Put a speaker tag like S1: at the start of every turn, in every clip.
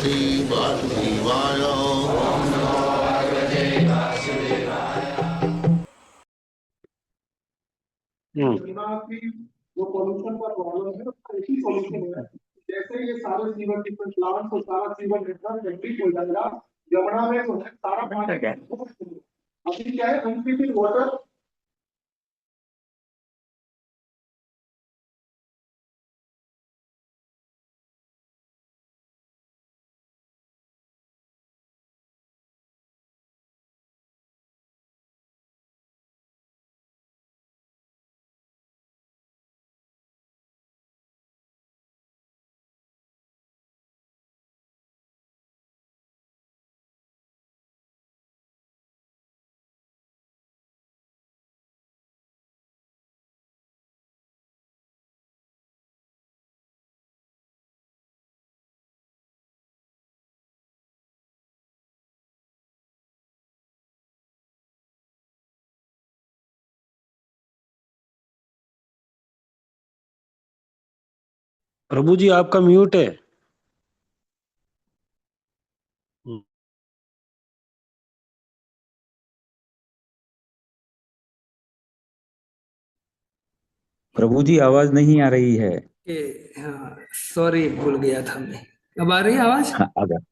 S1: पार्वती वासुदेवाय।
S2: जो पॉल्यूशन का प्रॉब्लम है उसका एक ही सॉल्यूशन है। जैसे ये सारे सीवर ट्रीटमेंट प्लांट और सारा सीवर नेटवर्क कंप्लीट हो जाएगा, यमुना में जो है सारा पानी अभी क्या है अनट्रीटेड वाटर।
S3: प्रभु जी आपका म्यूट है।
S4: प्रभु जी आवाज नहीं आ रही है।
S5: हाँ सॉरी, भूल गया था मैं। अब आ रही है आवाज?
S4: हाँ अगर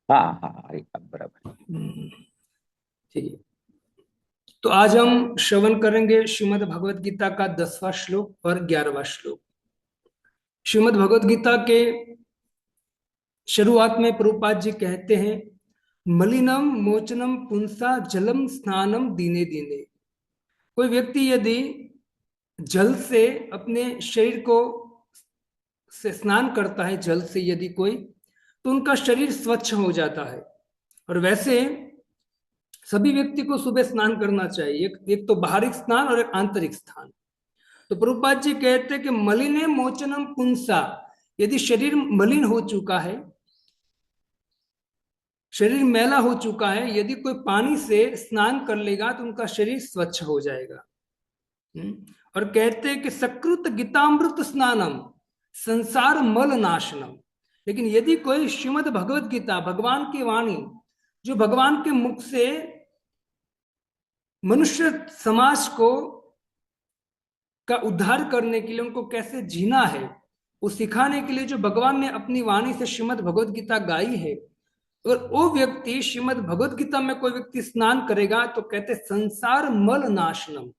S4: हाँ हाँ अब बराबर।
S5: ठीक है, तो आज हम श्रवण करेंगे श्रीमद् भगवद गीता का 10वां श्लोक और 11वां श्लोक। श्रीमद् भगवद गीता के शुरुआत में प्रभुपाद जी कहते हैं, मलिनम मोचनम पुंसा जलम स्नानम दीने दीने। कोई व्यक्ति यदि जल से अपने शरीर को से स्नान करता है, जल से यदि कोई, तो उनका शरीर स्वच्छ हो जाता है। और वैसे सभी व्यक्ति को सुबह स्नान करना चाहिए, एक तो बाहरी स्नान और एक आंतरिक स्नान। तो प्रभुपाद जी कहते हैं कि मलिने मोचनम पुंसा, यदि शरीर मलिन हो चुका है, शरीर मैला हो चुका है, यदि कोई पानी से स्नान कर लेगा तो उनका शरीर स्वच्छ हो जाएगा। और कहते हैं कि सकृत गीतामृत स्नानम संसार मल नाशनम। लेकिन यदि कोई श्रीमद् भगवद गीता, भगवान की वाणी, जो भगवान के मुख से मनुष्य समाज को का उद्धार करने के लिए, उनको कैसे जीना है, वो सिखाने के लिए जो भगवान ने अपनी वाणी से श्रीमद् भगवद गीता गाई है, और वो व्यक्ति श्रीमद् भगवद गीता में कोई व्यक्ति स्नान करेगा तो कहते संसार मल नाशनम।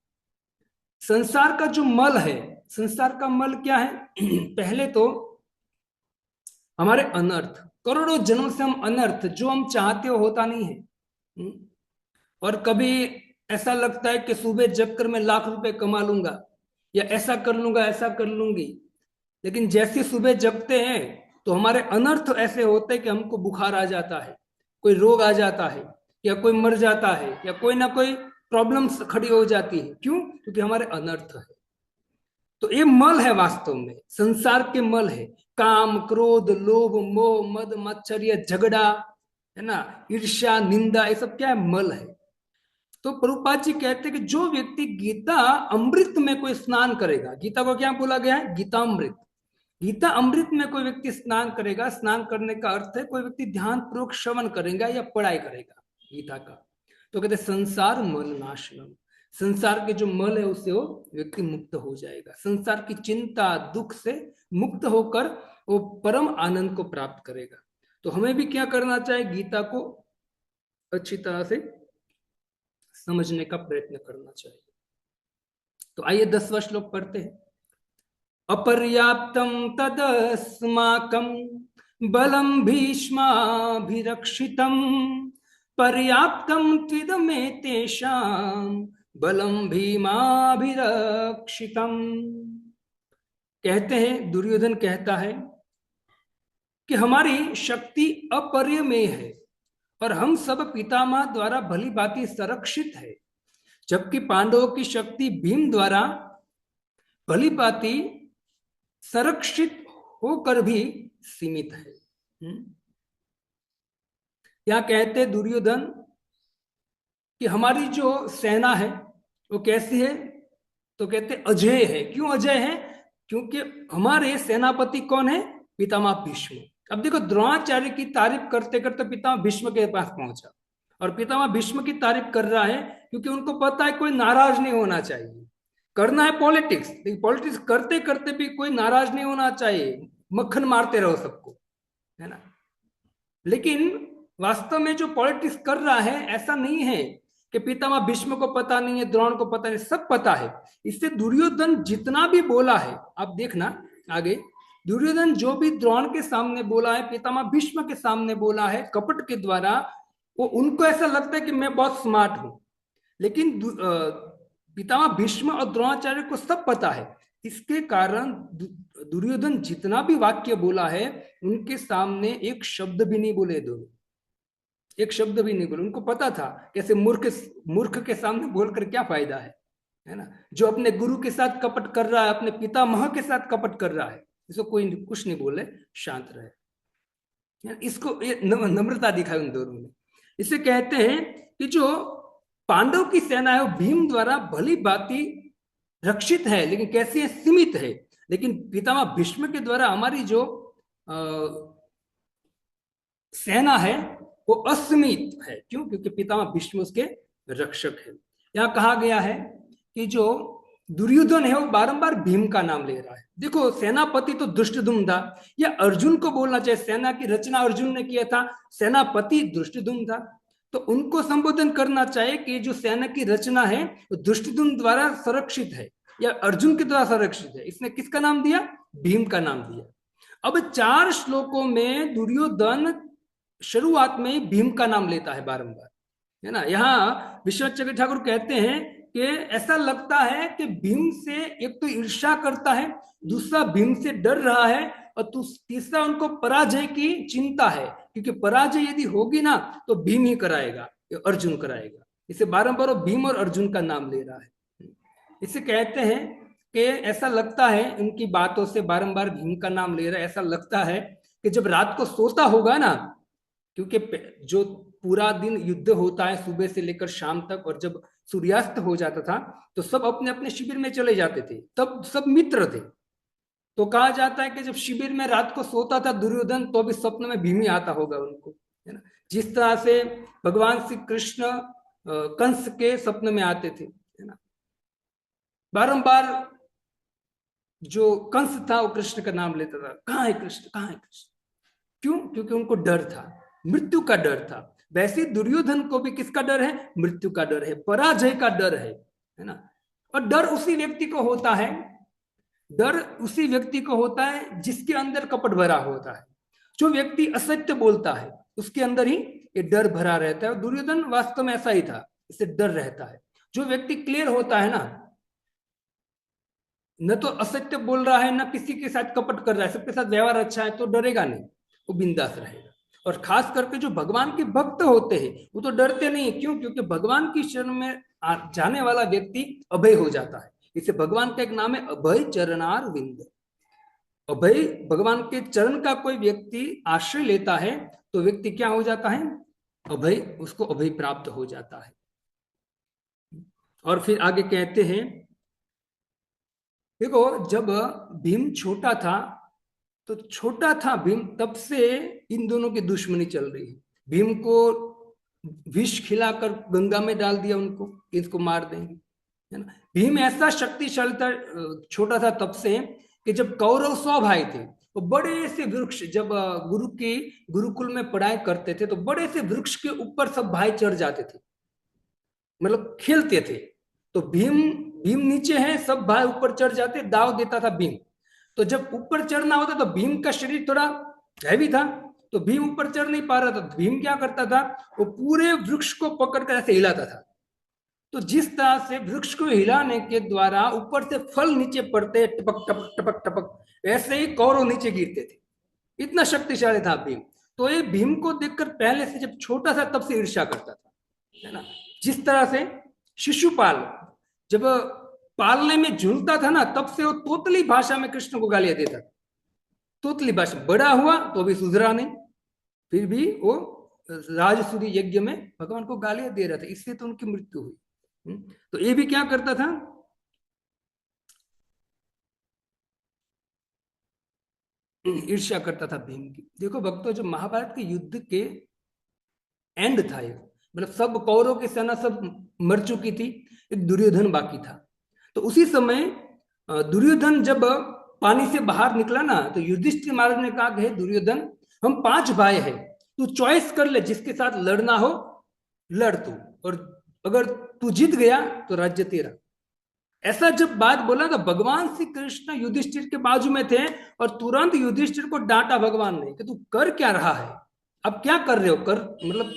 S5: संसार का जो मल है, संसार का मल क्या है? पहले तो हमारे अनर्थ, करोड़ों जन्म से हम अनर्थ, जो हम चाहते हो होता नहीं है। और कभी ऐसा लगता है कि सुबह जग कर मैं लाख रुपए कमा लूंगा, या ऐसा कर लूंगा, ऐसा कर लूंगी। लेकिन जैसे सुबह जगते हैं तो हमारे अनर्थ ऐसे होते हैं कि हमको बुखार आ जाता है, कोई रोग आ जाता है, या कोई मर जाता है, या कोई ना कोई प्रॉब्लम्स खड़ी हो जाती है। क्यों? क्योंकि हमारे अनर्थ है। तो ये मल है, वास्तव में संसार के मल है। काम, क्रोध, लोभ, मोह, मद, मत्सर्य, झगड़ा, है ना, ईर्ष्या, निंदा, ये सब क्या है? मल है। तो प्रभुपाद जी कहते हैं कि जो व्यक्ति गीता अमृत में कोई स्नान करेगा, गीता को क्या बोला गया है? गीतामृत। गीता अमृत में कोई व्यक्ति स्नान करेगा, स्नान करने का अर्थ है कोई व्यक्ति ध्यान पूर्वक श्रवण करेगा या पढ़ाई करेगा गीता का, तो कहते संसार मल नाशनम। संसार के जो मल है उससे वो व्यक्ति मुक्त हो जाएगा, संसार की चिंता दुख से मुक्त होकर वो परम आनंद को प्राप्त करेगा। तो हमें भी क्या करना चाहिए? गीता को अच्छी तरह से समझने का प्रयत्न करना चाहिए। तो आइए 10वां श्लोक पढ़ते हैं। अपर्याप्तम तदस्माकं बलम भीष्माभिरक्षितम पर्याप्तम त्विदमेतेषां बलम भीमाभिरक्षितम। कहते हैं, दुर्योधन कहता है कि हमारी शक्ति अपरिमेय है और हम सब पितामह द्वारा भली भांति संरक्षित है, जबकि पांडवों की शक्ति भीम द्वारा भली भांति संरक्षित होकर भी सीमित है। क्या कहते दुर्योधन कि हमारी जो सेना है वो कैसी है? तो कहते अजय है। क्यों अजय है? क्योंकि हमारे सेनापति कौन है? पितामह भीष्म। अब देखो, द्रोणाचार्य की तारीफ करते करते पितामह भीष्म के पास पहुंचा, और पितामह भीष्म की तारीफ कर रहा है क्योंकि उनको पता है कोई नाराज नहीं होना चाहिए। करना है पॉलिटिक्स, लेकिन पॉलिटिक्स करते करते भी कोई नाराज नहीं होना चाहिए, मक्खन मारते रहो सबको, है ना। लेकिन वास्तव में जो पॉलिटिक्स कर रहा है ऐसा नहीं है कि पितामह भीष्म को पता नहीं है, द्रोण को पता नहीं, सब पता है। इससे दुर्योधन जितना भी बोला है, आप देखना आगे, दुर्योधन जो भी द्रोण के सामने बोला है, पितामह भीष्म के सामने बोला है कपट के द्वारा, वो उनको ऐसा लगता है कि मैं बहुत स्मार्ट हूं। लेकिन पितामह भीष्म और द्रोणाचार्य को सब पता है। इसके कारण दुर्योधन जितना भी वाक्य बोला है, उनके सामने एक शब्द भी नहीं बोले दोनों, एक शब्द भी नहीं बोले। उनको पता था कैसे मूर्ख के सामने बोलकर क्या फायदा है ना। जो अपने गुरु के साथ कपट कर रहा है, अपने पितामह के साथ कपट कर रहा है, इसको कोई कुछ नहीं बोले, शांत रहे। इसको ये नम्रता दिखाई उन दोनों ने। इसे कहते हैं कि जो पांडव की सेना है वो भीम द्वारा भली भांति रक्षित है, लेकिन कैसी है, सीमित है। लेकिन पितामह भीष्म के द्वारा हमारी जो सेना है वो असीमित है। क्यों? क्योंकि पितामह भीष्म उसके रक्षक है। यहां कहा गया है कि जो दुर्योधन है वो बारंबार भीम का नाम ले रहा है। देखो, सेनापति तो दुष्टदुम्न था, या अर्जुन को बोलना चाहिए, सेना की रचना अर्जुन ने किया था, सेनापति दुष्टदुम्न था, तो उनको संबोधन करना चाहिए कि जो सेना की रचना है वो दुष्टदुम्न द्वारा संरक्षित है या अर्जुन के द्वारा संरक्षित है। इसने किसका नाम दिया? भीम का नाम दिया। अब 4 श्लोकों में दुर्योधन शुरुआत में भीम का नाम लेता है बारंबार, है ना। यहाँ विश्वनाथ चक्र ठाकुर कहते हैं कि ऐसा लगता है कि भीम से एक तो ईर्ष्या करता है, दूसरा भीम से डर रहा है, और तीसरा उनको पराजय की चिंता है, क्योंकि पराजय यदि होगी ना तो भीम ही कराएगा, अर्जुन कराएगा। इसे बारंबार भीम और अर्जुन का नाम ले रहा है। इसे कहते हैं कि ऐसा लगता है, उनकी बातों से बारंबार भीम का नाम ले रहा है, ऐसा लगता है कि जब रात को सोता होगा ना, क्योंकि जो पूरा दिन युद्ध होता है सुबह से लेकर शाम तक, और जब सूर्यास्त हो जाता था तो सब अपने अपने शिविर में चले जाते थे, तब सब मित्र थे। तो कहा जाता है कि जब शिविर में रात को सोता था दुर्योधन, तो भी स्वप्न में भीम ही आता होगा उनको, है ना। जिस तरह से भगवान श्री कृष्ण कंस के स्वप्न में आते थे, है ना। बारंबार जो कंस था वो कृष्ण का नाम लेता था, कहाँ है कृष्ण, कहाँ है कृष्ण। क्यों? क्योंकि उनको डर था, मृत्यु का डर था। वैसे दुर्योधन को भी किसका डर है? मृत्यु का डर है, पराजय का डर है ना। और डर उसी व्यक्ति को होता है, डर उसी व्यक्ति को होता है जिसके अंदर कपट भरा होता है। जो व्यक्ति असत्य बोलता है उसके अंदर ही ये डर भरा रहता है। दुर्योधन वास्तव में ऐसा ही था, इससे डर रहता है। जो व्यक्ति क्लियर होता है ना, न तो असत्य बोल रहा है, न किसी के साथ कपट कर रहा है, सबके साथ व्यवहार अच्छा है, तो डरेगा नहीं, वो बिंदास रहेगा। और खास करके जो भगवान के भक्त होते हैं वो तो डरते नहीं। क्यों? क्योंकि भगवान की शरण में जाने वाला व्यक्ति अभय हो जाता है। इसे भगवान का एक नाम है अभय चरणार विंद। अभय, भगवान के चरण का कोई व्यक्ति आश्रय लेता है तो व्यक्ति क्या हो जाता है? अभय, उसको अभय प्राप्त हो जाता है। और फिर आगे कहते हैं, देखो जब भीम छोटा था, तो छोटा था भीम, तब से इन दोनों की दुश्मनी चल रही है। भीम को विष खिलाकर गंगा में डाल दिया उनको, इसको मार देंगे, है ना। भीम ऐसा शक्तिशाली था, छोटा था तब से, कि जब कौरव 100 भाई थे तो बड़े से वृक्ष, जब गुरुकुल में पढ़ाई करते थे तो बड़े से वृक्ष के ऊपर सब भाई चढ़ जाते थे, मतलब खेलते थे। तो भीम नीचे है, सब भाई ऊपर चढ़ जाते, दाव देता था भीम। तो जब ऊपर चढ़ना होता तो भीम का शरीर थोड़ा हैवी था, तो भीम ऊपर चढ़ नहीं पा रहा था। भीम क्या करता था, वो पूरे वृक्ष को पकड़कर ऐसे हिलाता था। तो जिस तरह से वृक्ष को हिलाने के द्वारा ऊपर से फल नीचे पड़ते, टपक टपक टपक टपक, ऐसे ही कौरव नीचे गिरते थे। इतना शक्तिशाली था भीम। तो ये भीम को देखकर पहले से, जब छोटा था तब से ईर्ष्या करता था, है ना। जिस तरह से शिशुपाल जब पालने में झूलता था ना, तब से वो तोतली भाषा में कृष्ण को गालियां देता था। तोतली भाषा। बड़ा हुआ तो भी सुधरा नहीं, फिर भी वो राजसूरी यज्ञ में भगवान को गालियां दे रहा था, इससे तो उनकी मृत्यु हुई। तो ये भी क्या करता था, ईर्ष्या करता था भीम की। देखो भक्तों, जो महाभारत के युद्ध के एंड था ये, मतलब सब कौरवों की सेना सब मर चुकी थी, एक दुर्योधन बाकी था। तो उसी समय दुर्योधन जब पानी से बाहर निकला ना, तो युधिष्ठिर महाराज ने कहा कि हे दुर्योधन, हम 5 भाई हैं, तू चॉइस कर ले, जिसके साथ लड़ना हो लड़ तू, और अगर तू जीत गया तो राज्य तेरा। ऐसा जब बात बोला तो भगवान श्री कृष्ण युधिष्ठिर के बाजू में थे, और तुरंत युधिष्ठिर को डांटा भगवान ने कि तू कर क्या रहा है, अब क्या कर रहे हो, कर मतलब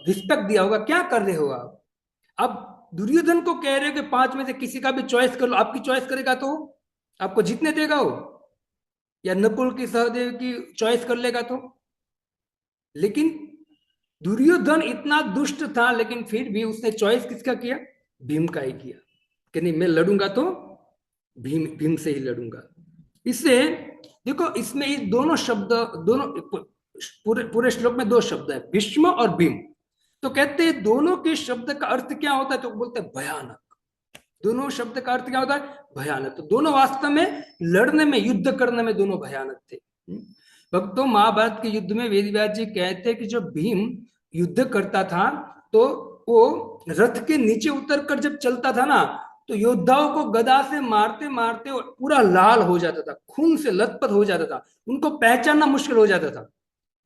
S5: रिस्पेक्ट दिया होगा, क्या कर रहे हो आप। अब दुर्योधन को कह रहे हो कि 5 में से किसी का भी चॉइस कर लो, आपकी चॉइस करेगा तो आपको जीतने देगा वो, या नकुल की सहदेव की चॉइस कर लेगा तो। लेकिन दुर्योधन इतना दुष्ट था, लेकिन फिर भी उसने चॉइस किसका किया, भीम का ही किया, कि नहीं मैं लड़ूंगा तो भीम से ही लड़ूंगा। इससे देखो, इसमें ये दोनों शब्द, दोनों पूरे पूरे श्लोक में 2 शब्द है, भीष्म और भीम। तो कहते हैं दोनों के शब्द का अर्थ क्या होता है, तो बोलते हैं भयानक। दोनों शब्द का अर्थ क्या होता है, भयानक। तो दोनों वास्तव में लड़ने में, युद्ध करने में दोनों भयानक थे। भक्तों, महाभारत के युद्ध में वेद व्यास जी कहते हैं कि जब भीम युद्ध करता था तो वो रथ के नीचे उतर कर जब चलता था ना, तो योद्धाओं को गदा से मारते मारते पूरा लाल हो जाता था, खून से लथपथ हो जाता था, उनको पहचानना मुश्किल हो जाता था।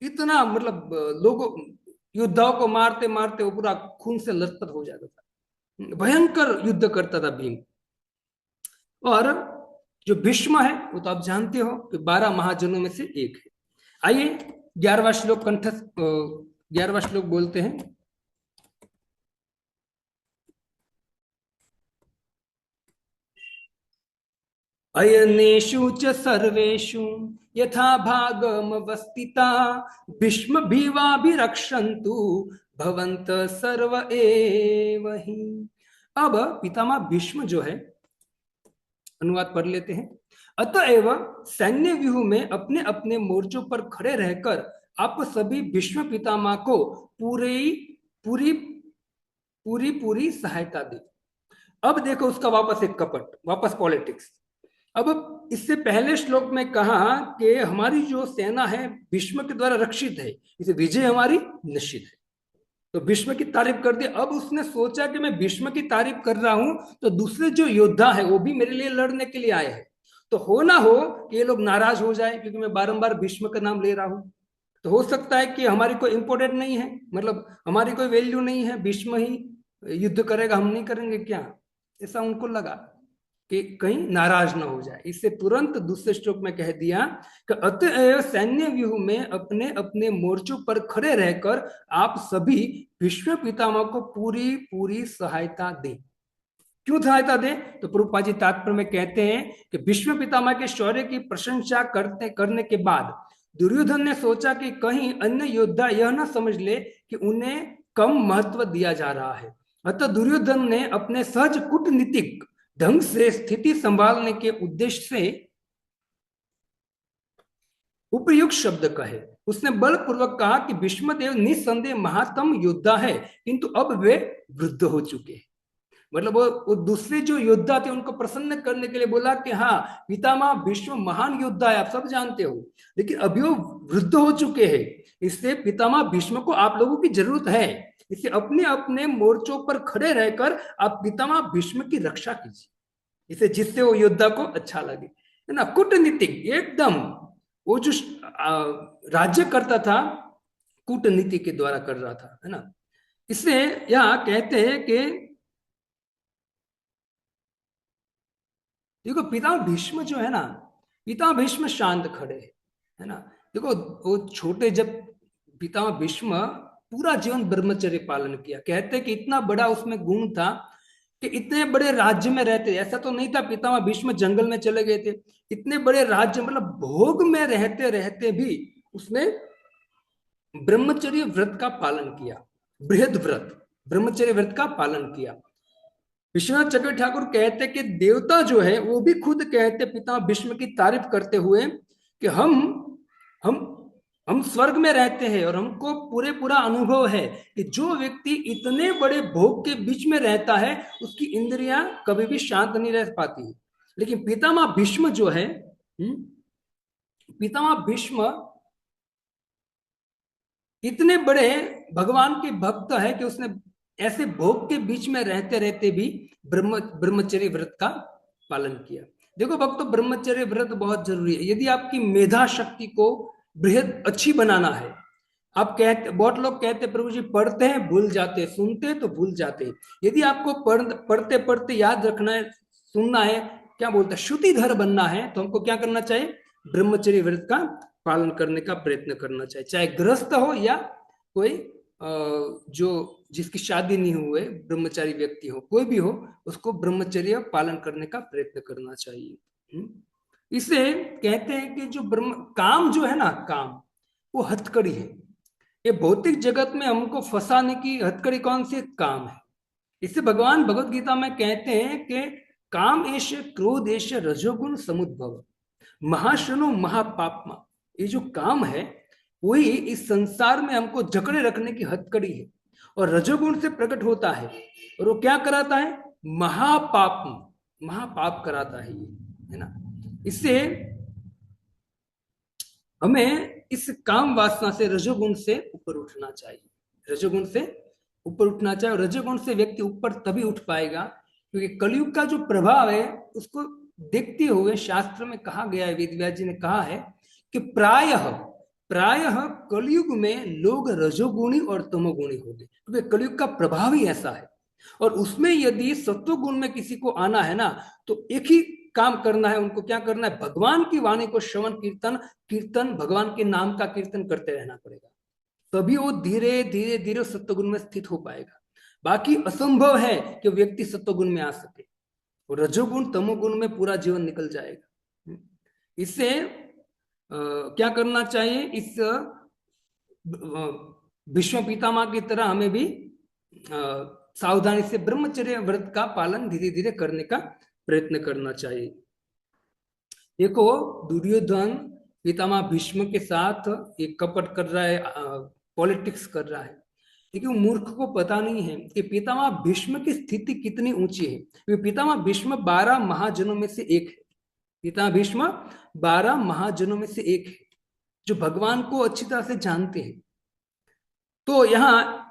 S5: इतना मतलब लोगों, योद्धाओं को मारते मारते वो पूरा खून से लथपथ हो जाता था। भयंकर युद्ध करता था भीम। और जो भीष्म है वो तो आप जानते हो कि 12 महाजनों में से एक है। आइए 11वां श्लोक कंठस्थ, 11वां श्लोक बोलते हैं। अयनेषु च सर्वेषु यथा भागमवस्थिता भीष्म भीवाभिरक्षन्तु भवन्त सर्व एव हि। अब पितामह भीष्म जो है, अनुवाद पढ़ लेते हैं। अतएव सैन्य व्यूह में अपने अपने मोर्चों पर खड़े रहकर आप सभी भीष्म पितामह को पूरी पूरी पूरी पूरी सहायता दे। अब देखो उसका वापस एक कपट, वापस पॉलिटिक्स। अब इससे पहले श्लोक में कहा कि हमारी जो सेना है भीष्म के द्वारा रक्षित है, इसे विजय हमारी निश्चित है, तो भीष्म की तारीफ कर दी। अब उसने सोचा कि मैं भीष्म की तारीफ कर रहा हूं तो दूसरे जो योद्धा है वो भी मेरे लिए लड़ने के लिए आए हैं, तो हो ना हो कि ये लोग नाराज हो जाए क्योंकि मैं बारंबार भीष्म का नाम ले रहा हूं। तो हो सकता है कि हमारी कोई इंपॉर्टेंट नहीं है, मतलब हमारी कोई वैल्यू नहीं है, भीष्म ही युद्ध करेगा, हम नहीं करेंगे क्या, ऐसा उनको लगा कि कहीं नाराज ना हो जाए। इससे तुरंत दूसरे श्लोक में कह दिया कि अतएव सैन्य व्यूह में अपने अपने मोर्चों पर खड़े रहकर आप सभी भीष्म पितामह को पूरी पूरी सहायता दें। क्यों सहायता दें, तो प्रभुपाद जी तात्पर्य में कहते हैं कि भीष्म पितामह के शौर्य की प्रशंसा करने के बाद दुर्योधन ने सोचा कि कहीं अन्य योद्धा यह ना समझ ले कि उन्हें कम महत्व दिया जा रहा है। अतः दुर्योधन ने अपने सहज कूटनीतिक ढंग से स्थिति संभालने के उद्देश्य से उपयुक्त शब्द कहे। उसने बलपूर्वक कहा कि भीष्मदेव निस्संदेह महातम योद्धा है, किंतु अब वे वृद्ध हो चुके हैं। मतलब वो दूसरे जो योद्धा थे उनको प्रसन्न करने के लिए बोला कि हाँ पितामह भीष्म महान योद्धा है, आप सब जानते हो, लेकिन अभी वो वृद्ध हो चुके हैं, इससे पितामह भीष्म को आप लोगों की जरूरत है। इससे अपने अपने मोर्चों पर खड़े रहकर आप पितामह भीष्म की रक्षा कीजिए, इसे जिससे वो योद्धा को अच्छा लगे, है ना। कूटनीतिक एकदम, वो जो राज्य करता था कूटनीति के द्वारा कर रहा था, है ना। इससे यहाँ कहते हैं कि देखो पितामह भीष्म जो है ना, पितामह भीष्म शांत खड़े है ना। देखो वो छोटे, जब पितामह भीष्म पूरा जीवन ब्रह्मचर्य पालन किया, कहते कि इतना बड़ा उसमें गुण था कि इतने बड़े राज्य में रहते, ऐसा तो नहीं था पितामह भीष्म जंगल में चले गए थे, इतने बड़े राज्य मतलब भोग में रहते रहते भी उसने ब्रह्मचर्य व्रत का पालन किया, बृहद व्रत ब्रह्मचर्य व्रत का पालन किया। विश्वनाथ चक्रवर्ती ठाकुर कहते कि देवता जो है वो भी खुद कहते पितामह भीष्म की तारीफ करते हुए कि हम स्वर्ग में रहते हैं और हमको पूरा अनुभव है कि जो व्यक्ति इतने बड़े भोग के बीच में रहता है उसकी इंद्रियां कभी भी शांत नहीं रह पाती। लेकिन पितामह भीष्म जो है पितामह भीष्म इतने बड़े भगवान के भक्त है कि उसने ऐसे भोग के बीच में रहते रहते भी ब्रह्मचर्य व्रत का पालन किया। देखो भक्तों, ब्रह्मचर्य व्रत बहुत जरूरी है। यदि आपकी मेधा शक्ति को बृहद अच्छी बनाना है, आप कहते, बहुत लोग कहते प्रभु जी पढ़ते हैं भूल जाते, सुनते तो भूल जाते। यदि आपको पढ़ते पढ़ते याद रखना है, सुनना है, क्या बोलते हैं, श्रुतिधर बनना है, तो हमको क्या करना चाहिए? ब्रह्मचर्य व्रत का पालन करने का प्रयत्न करना चाहिए। चाहे गृहस्थ हो या कोई जो जिसकी शादी नहीं हुए ब्रह्मचारी व्यक्ति हो, कोई भी हो, उसको ब्रह्मचर्य पालन करने का प्रयत्न करना चाहिए। इसे कहते हैं कि जो काम जो है ना, काम वो हथकड़ी है। ये भौतिक जगत में हमको फंसाने की हथकड़ी कौन सी? काम है। इससे भगवान भगवत गीता में कहते हैं कि काम एष क्रोध एष रजोगुण समुद्भव महाशनो महापापमा। ये जो काम है वही इस संसार में हमको जकड़े रखने की हथकड़ी है, और रजोगुण से प्रकट होता है, और वो क्या कराता है? महापाप कराता है ये, है ना। इससे हमें इस काम वासना से, रजोगुण से ऊपर उठना चाहिए, रजोगुण से ऊपर उठना चाहिए। और रजोगुण से व्यक्ति ऊपर तभी उठ पाएगा क्योंकि कलयुग का जो प्रभाव है उसको देखते हुए शास्त्र में कहा गया है, वेदव्यास जी ने कहा है कि प्रायः कलयुग में लोग रजोगुणी और तमोगुणी होंगे, क्योंकि कलयुग का प्रभाव ही ऐसा है। और उसमें यदि सत्वगुण में किसी को आना है ना, तो एक ही काम करना है उनको। क्या करना है? भगवान की वाणी को श्रवण कीर्तन भगवान के नाम का कीर्तन करते रहना पड़ेगा, तभी वो धीरे धीरे धीरे सत्वगुण में स्थित हो पाएगा। बाकी असंभव है कि व्यक्ति सत्वगुण में आ सके, और रजोगुण तमोगुण में पूरा जीवन निकल जाएगा। इससे क्या करना चाहिए? इस भीष्म पितामह की तरह हमें भी सावधानी से ब्रह्मचर्य व्रत का पालन धीरे धीरे करने का प्रयत्न करना चाहिए। देखो, दुर्योधन पितामह भीष्म के साथ एक कपट कर रहा है, पॉलिटिक्स कर रहा है, लेकिन वो मूर्ख को पता नहीं है कि पितामह भीष्म की स्थिति कितनी ऊंची है। क्योंकि पितामह भीष्म 12 महाजनों में से एक है। पितामह भीष्म 12 महाजनों में से एक है जो भगवान को अच्छी तरह से जानते हैं। तो यहाँ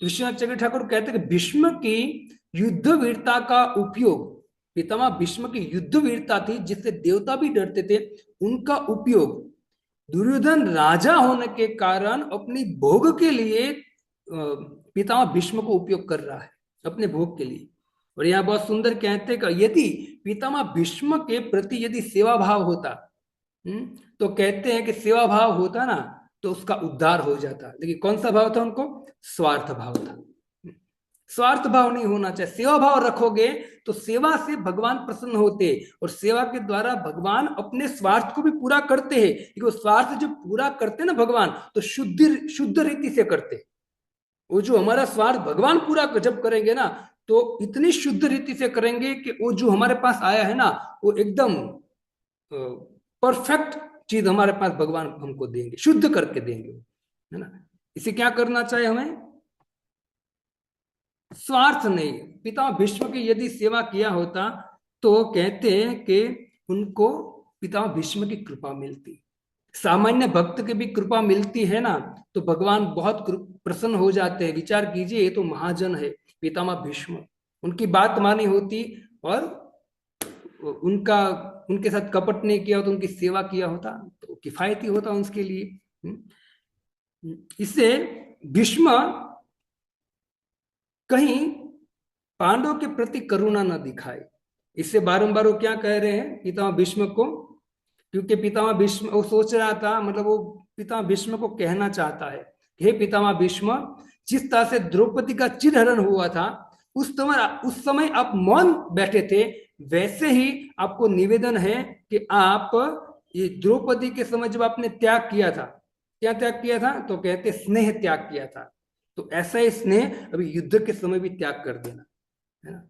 S5: विश्वनाथ चक्र ठाकुर कहते हैं कि भीष्म की युद्ध वीरता का उपयोग, पितामह भीष्म की युद्ध वीरता थी जिससे देवता भी डरते थे, उनका उपयोग दुर्योधन राजा होने के कारण अपनी भोग के लिए पितामह भीष्म को उपयोग कर रहा है, अपने भोग के लिए। और यहाँ बहुत सुंदर कहते हैं कि यदि पितामह भीष्म के प्रति यदि सेवा भाव होता, तो कहते हैं कि सेवा भाव होता ना तो उसका उद्धार हो जाता। लेकिन कौन सा भाव था उनको? स्वार्थ भाव था। स्वार्थ भाव नहीं होना चाहिए। सेवा भाव रखोगे तो सेवा से भगवान प्रसन्न होते, और सेवा के द्वारा भगवान अपने स्वार्थ को भी पूरा करते हैं। क्योंकि स्वार्थ जब पूरा करते ना भगवान, तो शुद्ध रीति से करते। वो जो हमारा स्वार्थ भगवान पूरा जब करेंगे ना, तो इतनी शुद्ध रीति से करेंगे कि वो जो हमारे पास आया है ना, वो एकदम परफेक्ट चीज हमारे पास भगवान हमको देंगे, शुद्ध करके देंगे, है ना। इसे क्या करना चाहिए हमें? स्वार्थ नहीं। पितामह भीष्म की यदि सेवा किया होता तो कहते हैं कि उनको पितामह भीष्म की कृपा मिलती। सामान्य भक्त की भी कृपा मिलती है ना, तो भगवान बहुत प्रसन्न हो जाते हैं। विचार कीजिए, ये तो महाजन है पितामह भीष्म, उनकी बात मानी होती और उनके साथ कपट नहीं किया होता, उनकी सेवा किया होता तो किफायती होता उनके लिए। इससे भीष्म कहीं पांडवों के प्रति करुणा न दिखाए। इससे बारंबार वो क्या कह रहे हैं पितामह भीष्म को? क्योंकि पितामह भीष्म वो सोच रहा था, मतलब वो पितामह भीष्म को कहना चाहता है, हे पितामह भीष्म, जिस तरह से द्रौपदी का चिरहरण हुआ था उस समय आप मौन बैठे थे, वैसे ही आपको निवेदन है कि आप ये द्रौपदी के समय जब आपने त्याग किया था, क्या त्याग किया था? तो कहते स्नेह त्याग किया था, तो ऐसा ही स्नेह अभी युद्ध के समय भी त्याग कर देना, है ना।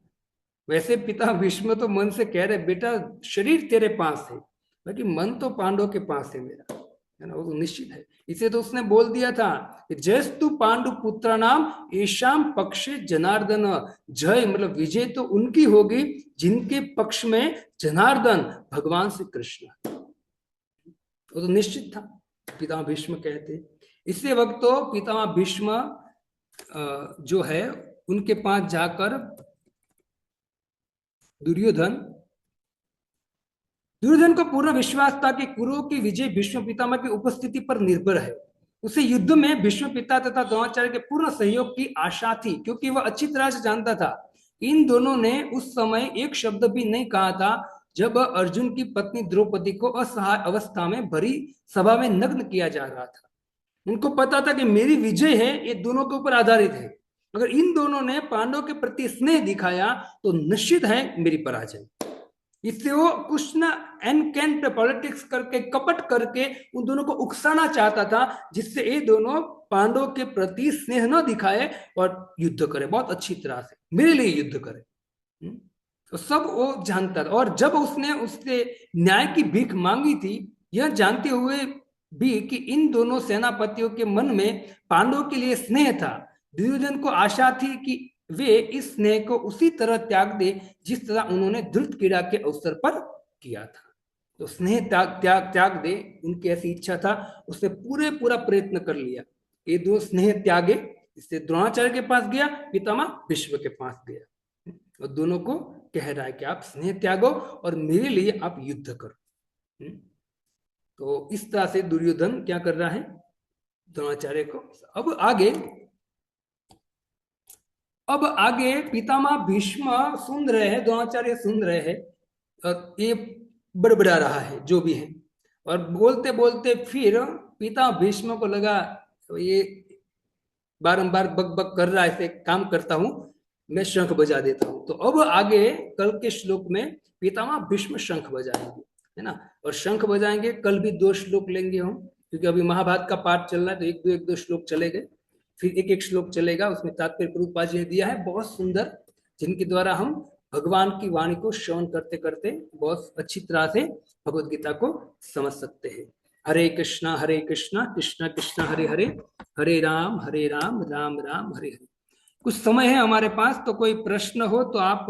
S5: वैसे पिता भीष्म तो मन से कह रहे, बेटा शरीर तेरे पास है, बाकी मन तो पांडव के पास है मेरा, है ना, वो तो निश्चित है। इसे तो उसने बोल दिया था कि जयस्तु पांडु पुत्र नाम ऐशाम पक्षे जनार्दन, जय मतलब विजय तो उनकी होगी जिनके पक्ष में जनार्दन भगवान श्री कृष्ण, वो तो निश्चित था, पितामह भीष्म कहते। इसी वक्त तो पितामह भीष्म जो है उनके पास जाकर दुर्योधन को पूर्ण विश्वास था कि कुरुओं की विजय भीष्म पितामह की उपस्थिति पर निर्भर है। उसे युद्ध में भीष्म पिता तथा द्रोणाचार्य के पूर्ण सहयोग की आशा थी, क्योंकि वह अच्छी तरह से जानता था इन दोनों ने उस समय एक शब्द भी नहीं कहा था जब अर्जुन की पत्नी द्रौपदी को असहाय अवस्था में भरी सभा में नग्न किया जा रहा था। उनको पता था कि मेरी विजय है ये दोनों के ऊपर आधारित है। अगर इन दोनों ने पांडवों के प्रति स्नेह दिखाया तो निश्चित है मेरी पराजय। इससे वो कुछ ना एनकेंट पॉलिटिक्स करके, कपट करके उन दोनों को उकसाना चाहता था, जिससे ये दोनों पांडवों के प्रति स्नेह न दिखाए और युद्ध करे बहुत अच्छी तरह से, मेरे लिए युद्ध करे। तो सब वो जानता था। और जब उसने उससे न्याय की भीख मांगी थी, यह जानते हुए भी कि इन दोनों सेनापतियों के मन में पांडवों के लिए स्नेह था, दुर्योधन को आशा थी कि वे इस स्नेह को उसी तरह त्याग दे जिस तरह उन्होंने धृत क्रीड़ा के अवसर पर किया था। तो स्नेह त्याग दे, उनकी ऐसी इच्छा था। उसने पूरा प्रयत्न कर लिया, ये दो स्नेह त्यागे। इससे द्रोणाचार्य के पास गया, पितामह भीष्म के पास गया और दोनों को कह रहा है कि आप स्नेह त्यागो और मेरे लिए आप युद्ध करो। तो इस तरह से दुर्योधन क्या कर रहा है, द्रोणाचार्य को। अब आगे पितामह भीष्म सुन रहे हैं, द्रोणाचार्य सुन रहे हैं और ये बड़बड़ा रहा है जो भी है। और बोलते बोलते फिर पितामह भीष्म को लगा तो ये बारंबार बक बक कर रहा है, ऐसे काम करता हूं, मैं शंख बजा देता हूं। तो अब आगे कल के श्लोक में पितामह भीष्म शंख बजाएंगे, है ना। और शंख बजाएंगे, कल भी 2 श्लोक लेंगे हम, क्योंकि अभी महाभारत का पाठ चल रहा है, तो एक दो श्लोक चले गए, फिर एक श्लोक चलेगा। उसमें तात्पर्य प्रभुपाद जी ने दिया है बहुत सुंदर, जिनके द्वारा हम भगवान की वाणी को श्रवण करते करते बहुत अच्छी तरह से भगवत गीता को समझ सकते हैं। हरे कृष्णा कृष्णा कृष्णा हरे हरे, हरे राम राम राम हरे हरे। कुछ समय है हमारे पास, तो कोई प्रश्न हो तो आप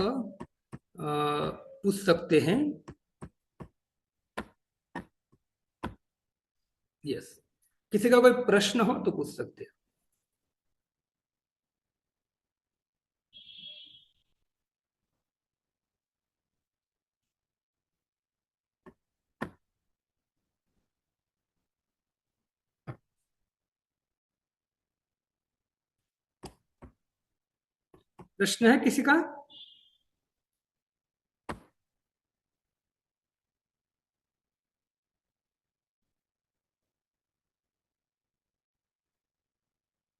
S5: पूछ सकते हैं। यस, किसी का कोई प्रश्न हो तो पूछ सकते हैं। प्रश्न है किसी का?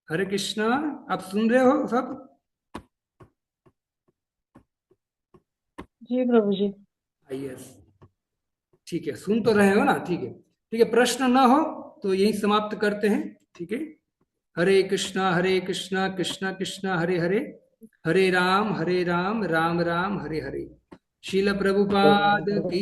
S5: हरे कृष्णा, आप सुन रहे हो सब?
S6: जी प्रभु जी।
S5: यस, ठीक है, सुन तो रहे हो ना? ठीक है, प्रश्न ना हो तो यही समाप्त करते हैं। ठीक है, हरे कृष्णा कृष्णा कृष्णा हरे हरे, हरे राम राम राम हरे हरे। शील प्रभुपाद की